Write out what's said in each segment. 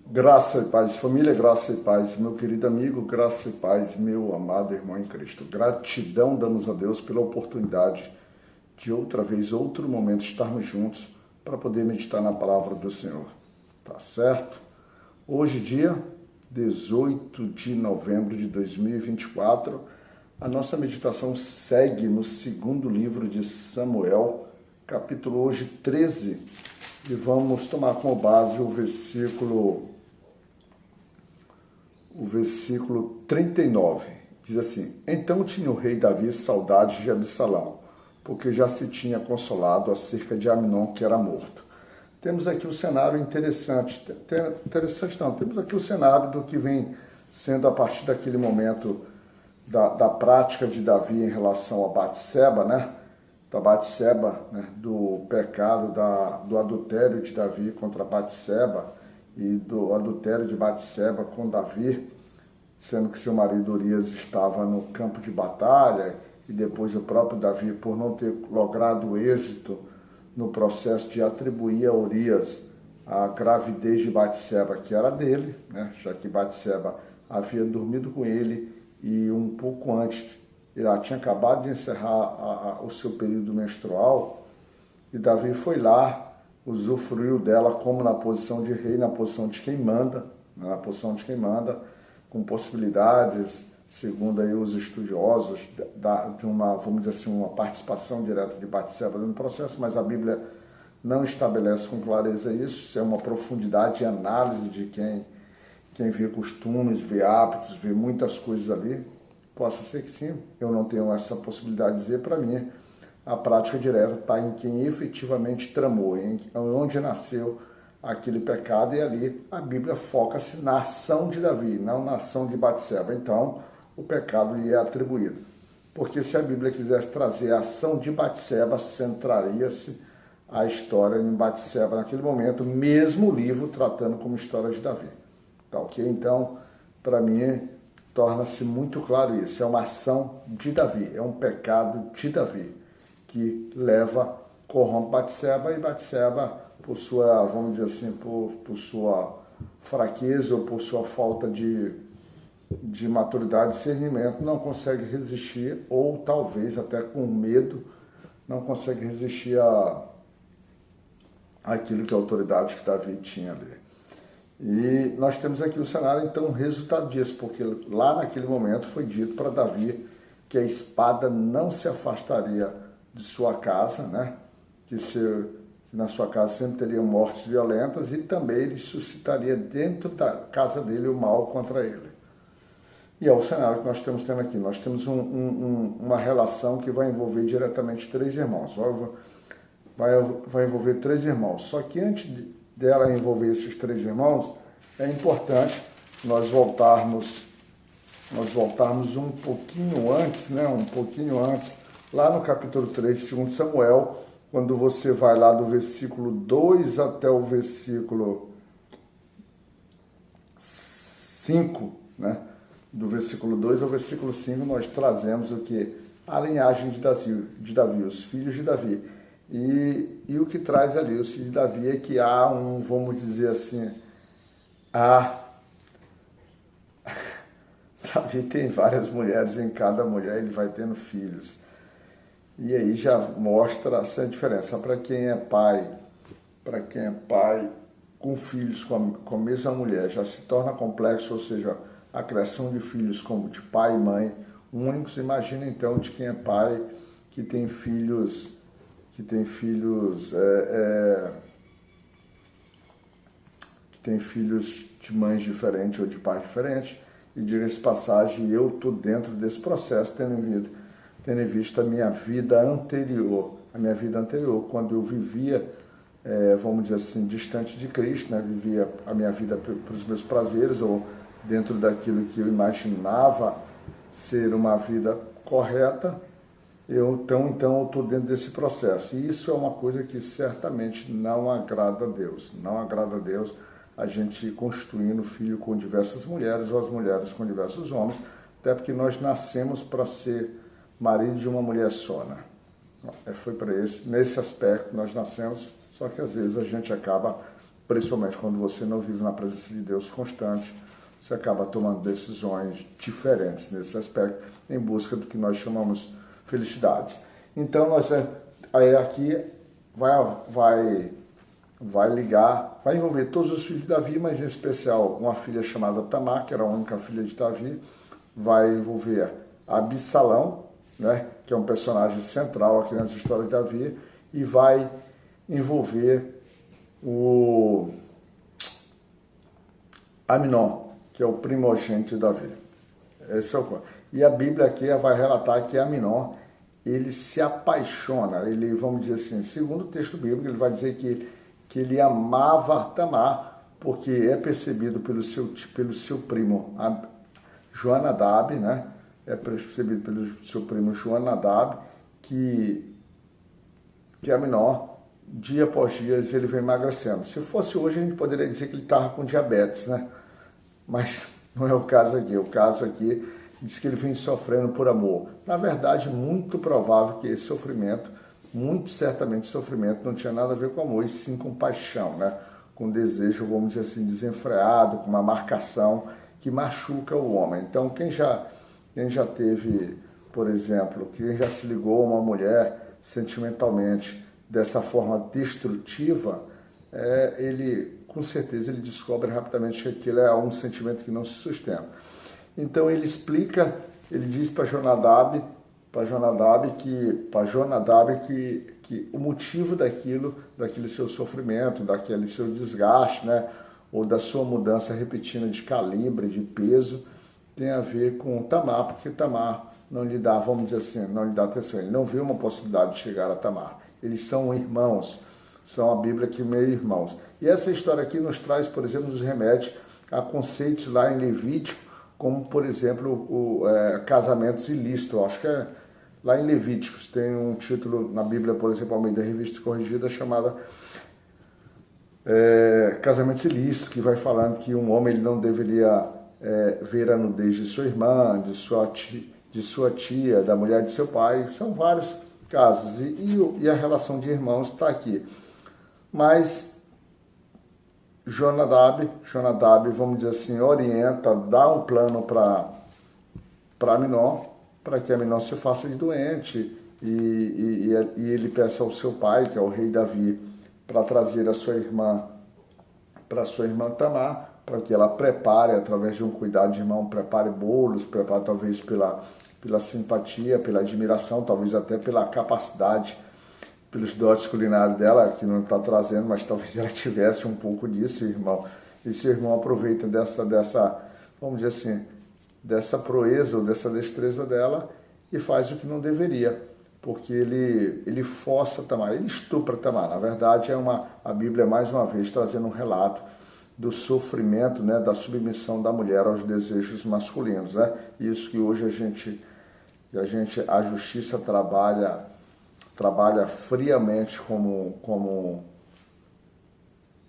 Graça e paz, família, graça e paz, meu querido amigo, graça e paz, meu amado irmão em Cristo. Gratidão damos a Deus pela oportunidade de outra vez, outro momento, estarmos juntos para poder meditar na palavra do Senhor. Tá certo? Hoje, dia 18 de novembro de 2024, a nossa meditação segue no segundo livro de Samuel, capítulo hoje 13, e vamos tomar como base o versículo 39, diz assim: Então tinha o rei Davi saudade de Absalão, porque já se tinha consolado acerca de Amnon, que era morto. Temos aqui o cenário interessante, temos aqui o cenário do que vem sendo a partir daquele momento da prática de Davi em relação a Batseba, né? Da Batseba, né? Do pecado, do adultério de Davi contra Batseba, e do adultério de Batseba com Davi, sendo que seu marido Urias estava no campo de batalha, e depois o próprio Davi, por não ter logrado êxito no processo de atribuir a Urias a gravidez de Batseba, que era dele, né? Já que Batseba havia dormido com ele e um pouco antes ele tinha acabado de encerrar o seu período menstrual, e Davi foi lá, usufruiu dela como na posição de rei, na posição de quem manda, com possibilidades, segundo aí os estudiosos, de uma, vamos dizer assim, uma participação direta de Batseba no processo, mas a Bíblia não estabelece com clareza isso é uma profundidade de análise de quem vê costumes, vê hábitos, vê muitas coisas ali. Possa ser que sim, eu não tenho essa possibilidade de dizer. Para mim, a prática direta está em quem efetivamente tramou, onde nasceu aquele pecado, e ali a Bíblia foca-se na ação de Davi, não na ação de Batseba. Então, o pecado lhe é atribuído. Porque se a Bíblia quisesse trazer a ação de Batseba, centraria-se a história em Batseba naquele momento, mesmo o livro tratando como história de Davi. Tá ok? Então, para mim, torna-se muito claro isso. É uma ação de Davi, é um pecado de Davi, que corrompe Batseba, e Batseba, por sua, vamos dizer assim, por sua fraqueza ou por sua falta de maturidade, discernimento, não consegue resistir, ou talvez até com medo, não consegue resistir àquilo que a autoridade que Davi tinha ali. E nós temos aqui o cenário, então, o resultado disso, porque lá naquele momento foi dito para Davi que a espada não se afastaria de sua casa, né? Que na sua casa sempre teria mortes violentas, e também ele suscitaria dentro da casa dele o mal contra ele. E é o cenário que nós estamos tendo aqui. Nós temos uma relação que vai envolver diretamente três irmãos. Vai envolver três irmãos. Só que antes dela envolver esses três irmãos, é importante nós voltarmos um pouquinho antes, né? Lá no capítulo 3 de 2 Samuel, quando você vai lá do versículo 2 até o versículo 5, né? Do versículo 2 ao versículo 5, nós trazemos o que? A linhagem de Davi, os filhos de Davi. E o que traz ali os filhos de Davi é que há vamos dizer assim, Davi tem várias mulheres, em cada mulher ele vai tendo filhos. E aí já mostra essa diferença. Para quem é pai com filhos com a mesma mulher, já se torna complexo, ou seja, a criação de filhos como de pai e mãe únicos. Imagina então de quem é pai que tem filhos de mães diferentes ou de pais diferentes. E diga-se passagem, eu estou dentro desse processo, tendo visto a minha vida anterior, quando eu vivia, vamos dizer assim, distante de Cristo, né? Vivia a minha vida para os meus prazeres, ou dentro daquilo que eu imaginava ser uma vida correta. Então eu estou dentro desse processo. E isso é uma coisa que certamente não agrada a Deus. Não agrada a Deus a gente constituindo filho com diversas mulheres, ou as mulheres com diversos homens, até porque nós nascemos para ser marido de uma mulher só, né? Foi nesse aspecto que nós nascemos, só que às vezes a gente acaba principalmente quando você não vive na presença de Deus constante, você acaba tomando decisões diferentes nesse aspecto, em busca do que nós chamamos felicidades. Então, aí aqui vai envolver todos os filhos de Davi, mas em especial uma filha chamada Tamar, que era a única filha de Davi, vai envolver Absalão, né, que é um personagem central aqui nas histórias de Davi, e vai envolver o Aminon, que é o primogênito de Davi. Esse é o... E a Bíblia aqui vai relatar que Aminon, ele se apaixona, ele, vamos dizer assim, segundo o texto bíblico, ele vai dizer que ele amava Tamar, porque é percebido pelo seu primo Jonadab, né? É percebido pelo seu primo Jonadab que Aminon, dia após dia, ele vem emagrecendo. Se fosse hoje, a gente poderia dizer que ele estava com diabetes, né? Mas não é o caso aqui. O caso aqui diz que ele vem sofrendo por amor. Na verdade, muito provável que esse sofrimento, muito certamente sofrimento, não tinha nada a ver com amor, e sim com paixão, né? Com desejo, vamos dizer assim, desenfreado, com uma marcação que machuca o homem. Então, quem já teve, por exemplo, quem já se ligou a uma mulher sentimentalmente dessa forma destrutiva, ele, com certeza, ele descobre rapidamente que aquilo é um sentimento que não se sustenta. Então ele explica, ele diz para Jonadab que o motivo daquele seu sofrimento, daquele seu desgaste, né, ou da sua mudança repetida de calibre, de peso, tem a ver com Tamar, porque Tamar não lhe dá, vamos dizer assim, não lhe dá atenção, ele não vê uma possibilidade de chegar a Tamar. Eles são irmãos, são a Bíblia que meio irmãos. E essa história aqui nos traz, por exemplo, nos remete a conceitos lá em Levítico, como, por exemplo, casamentos ilícitos. Acho que lá em Levíticos tem um título na Bíblia, por exemplo, ao meio da Revista Corrigida, chamada Casamentos Ilícitos, que vai falando que um homem ele não deveria ver a nudez de sua irmã, de sua tia, da mulher de seu pai. São vários casos. E a relação de irmãos está aqui. Mas Jonadab, vamos dizer assim, orienta, dá um plano para Aminon, para que Aminon se faça de doente, e ele peça ao seu pai, que é o rei Davi, para trazer a sua irmã Tamar, para que ela prepare, através de um cuidado de irmão, prepare bolos, prepare talvez pela simpatia, pela admiração, talvez até pela capacidade, pelos dotes culinários dela, que não está trazendo, mas talvez ela tivesse um pouco disso, irmão. E seu irmão aproveita dessa, vamos dizer assim, dessa proeza ou dessa destreza dela e faz o que não deveria, porque ele força Tamar, ele estupra Tamar. Na verdade, a Bíblia, mais uma vez, trazendo um relato do sofrimento, né, da submissão da mulher aos desejos masculinos, né? Isso que hoje a justiça trabalha friamente como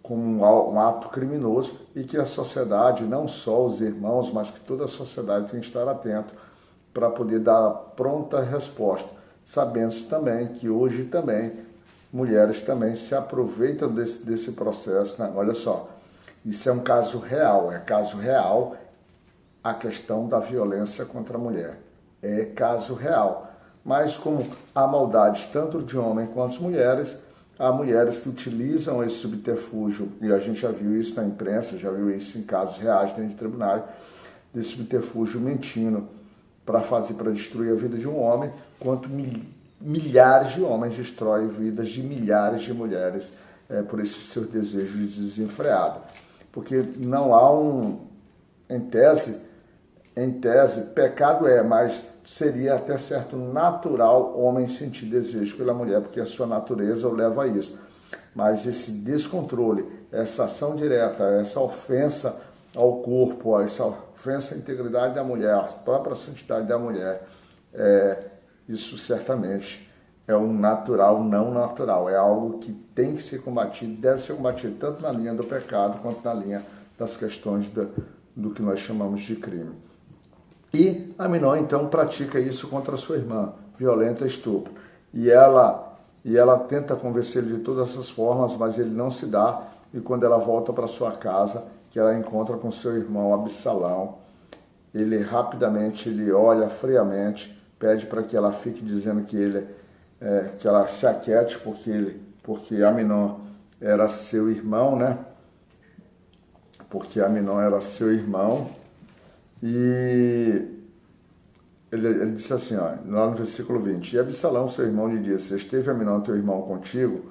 um ato criminoso, e que a sociedade, não só os irmãos, mas que toda a sociedade tem que estar atento para poder dar pronta resposta, sabendo também que hoje também mulheres também se aproveitam desse processo, né? Olha só, isso é um caso real, a questão da violência contra a mulher, é caso real. Mas como há maldades tanto de homens quanto de mulheres, há mulheres que utilizam esse subterfúgio, e a gente já viu isso na imprensa, já viu isso em casos reais dentro de tribunais, desse subterfúgio mentindo para destruir a vida de um homem, quanto milhares de homens destroem vidas de milhares de mulheres por esse seu desejo desenfreado. Porque não há em tese, pecado mas seria até certo natural o homem sentir desejo pela mulher, porque a sua natureza o leva a isso. Mas esse descontrole, essa ação direta, essa ofensa ao corpo, essa ofensa à integridade da mulher, à própria santidade da mulher, isso certamente é um natural, não natural. É algo que tem que ser combatido, deve ser combatido tanto na linha do pecado quanto na linha das questões do que nós chamamos de crime. E Aminon, então, pratica isso contra sua irmã, violenta estupro. E ela tenta convencê-lo de todas essas formas, mas ele não se dá. e quando ela volta para sua casa, que ela encontra com seu irmão Absalão, ele rapidamente, ele olha friamente, pede para que ela fique dizendo que ela se aquiete, porque Aminon era seu irmão, né? Porque Aminon era seu irmão, e ele disse assim, ó, lá no versículo 20, e Absalão, seu irmão, lhe disse, esteve Aminon, teu irmão, contigo?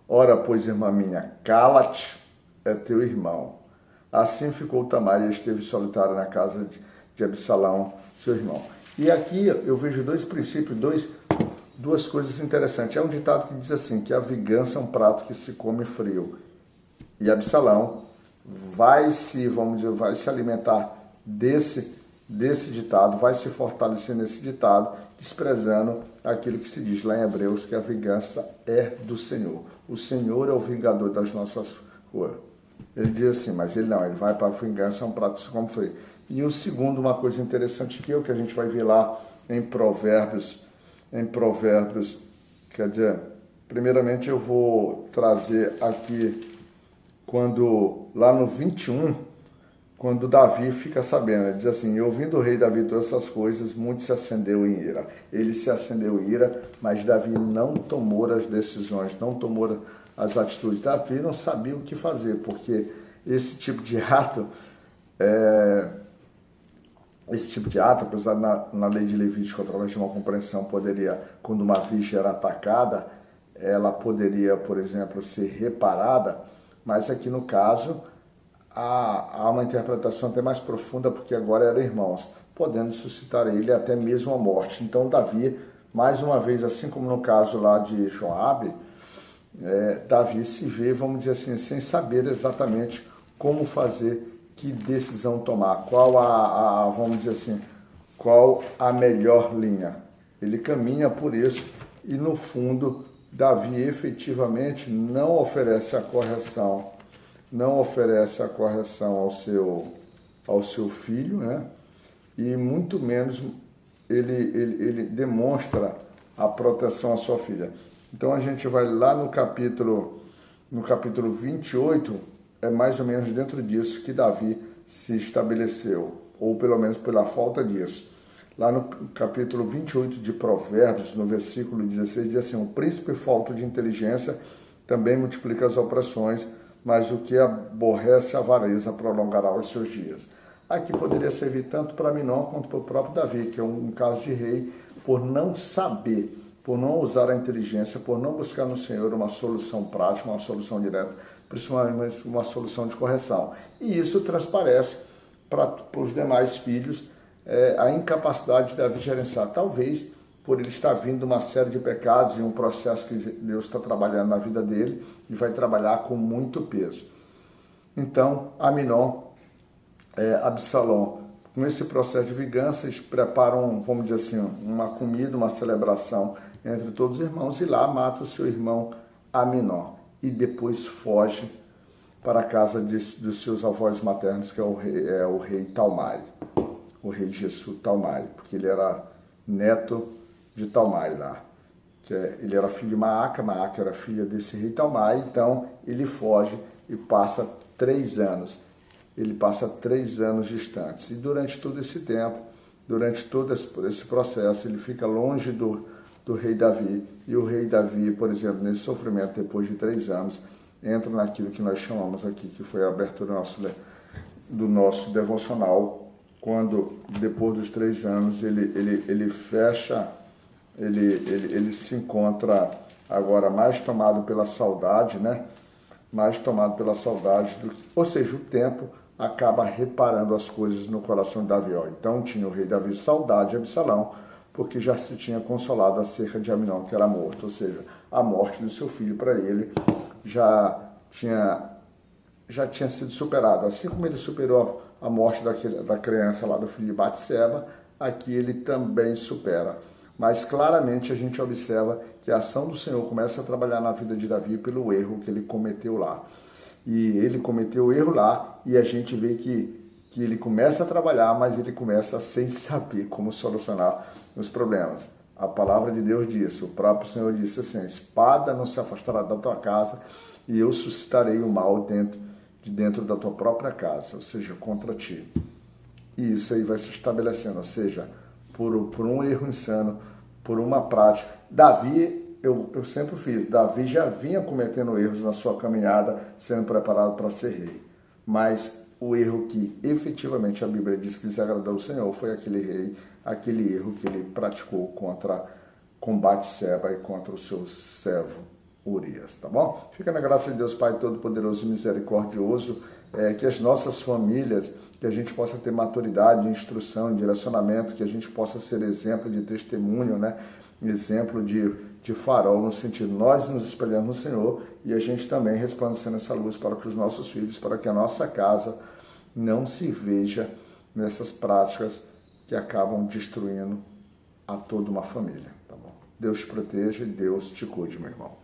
Ora, pois, irmã minha, cala-te, é teu irmão. Assim ficou Tamar e esteve solitária na casa de Absalão, seu irmão. E aqui eu vejo dois princípios, duas coisas interessantes. É um ditado que diz assim, que a vingança é um prato que se come frio. E Absalão vai se alimentar desse ditado, vai se fortalecer nesse ditado, desprezando aquilo que se diz lá em Hebreus, que a vingança é do Senhor. O Senhor é o vingador das nossas ruas. Ele diz assim, mas ele vai para a vingança, é um prato que se come frio. E o segundo, uma coisa interessante que a gente vai ver lá em Provérbios, quer dizer, primeiramente eu vou trazer aqui, lá no 21, quando Davi fica sabendo, ele diz assim, e ouvindo o rei Davi todas essas coisas, muito se acendeu em ira. Ele se acendeu em ira, mas Davi não tomou as decisões, não tomou as atitudes. Davi não sabia o que fazer, porque esse tipo de ato, apesar na lei de Levítico, através de uma compreensão, poderia, quando uma virgem era atacada, ela poderia, por exemplo, ser reparada, mas aqui no caso há uma interpretação até mais profunda, porque agora eram irmãos, podendo suscitar ele até mesmo a morte. Então Davi, mais uma vez, assim como no caso lá de Joabe, Davi se vê, vamos dizer assim, sem saber exatamente como fazer, que decisão tomar, qual vamos dizer assim, qual a melhor linha. Ele caminha por isso e, no fundo, Davi efetivamente não oferece a correção ao seu filho, né? E muito menos ele demonstra a proteção à sua filha. Então a gente vai lá no capítulo 28, é mais ou menos dentro disso que Davi se estabeleceu, ou pelo menos pela falta disso. Lá no capítulo 28 de Provérbios, no versículo 16, diz assim, o príncipe falto de inteligência também multiplica as opressões, mas o que aborrece a avareza prolongará os seus dias. Aqui poderia servir tanto para Aminon quanto para o próprio Davi, que é um caso de rei, por não saber, por não usar a inteligência, por não buscar no Senhor uma solução prática, uma solução direta, principalmente uma solução de correção. E isso transparece para os demais filhos a incapacidade de Davi gerenciar. Talvez por ele estar vindo uma série de pecados e um processo que Deus está trabalhando na vida dele e vai trabalhar com muito peso. Então, Aminon, Absalão, com esse processo de vingança, eles preparam, vamos dizer assim, uma comida, uma celebração entre todos os irmãos e lá mata o seu irmão Aminon e depois foge para a casa dos seus avós maternos, que é o rei Talmai, o rei Gessu Talmai, porque ele era neto de Talmai lá. Ele era filho de Maaca era filha desse rei Talmai, então ele foge e passa 3 anos. Ele passa 3 anos distantes. E durante todo esse tempo, durante todo esse processo, ele fica longe do rei Davi. E o rei Davi, por exemplo, nesse sofrimento, depois de 3 anos, entra naquilo que nós chamamos aqui, que foi a abertura do nosso devocional, quando, depois dos 3 anos, ele fecha, ele se encontra agora mais tomado pela saudade, né? Mais tomado pela saudade, ou seja, o tempo acaba reparando as coisas no coração de Davi. Então tinha o rei Davi saudade de Absalão, porque já se tinha consolado acerca de Aminon, que era morto, ou seja, a morte do seu filho para ele já tinha sido superado. Assim como ele superou a morte da criança lá do filho de Batseba, aqui ele também supera. Mas claramente a gente observa que a ação do Senhor começa a trabalhar na vida de Davi pelo erro que ele cometeu lá. E ele cometeu o erro lá e a gente vê que ele começa a trabalhar, mas ele começa sem saber como solucionar os problemas. A palavra de Deus diz, o próprio Senhor disse assim, espada não se afastará da tua casa e eu suscitarei o mal dentro da tua própria casa, ou seja, contra ti. E isso aí vai se estabelecendo, ou seja, por um erro insano, por uma prática. Davi, eu sempre fiz, Davi já vinha cometendo erros na sua caminhada, sendo preparado para ser rei. Mas o erro que efetivamente a Bíblia diz que desagradou o Senhor foi aquele erro que ele praticou com Batseba e contra o seu servo Urias, tá bom? Fica na graça de Deus, Pai Todo-Poderoso e Misericordioso, que as nossas famílias, que a gente possa ter maturidade, instrução, direcionamento, que a gente possa ser exemplo de testemunho, né? Exemplo de farol, no sentido, nós nos espelhamos no Senhor e a gente também resplandecendo essa luz para que os nossos filhos, para que a nossa casa não se veja nessas práticas que acabam destruindo a toda uma família, tá bom? Deus te proteja e Deus te cuide, meu irmão.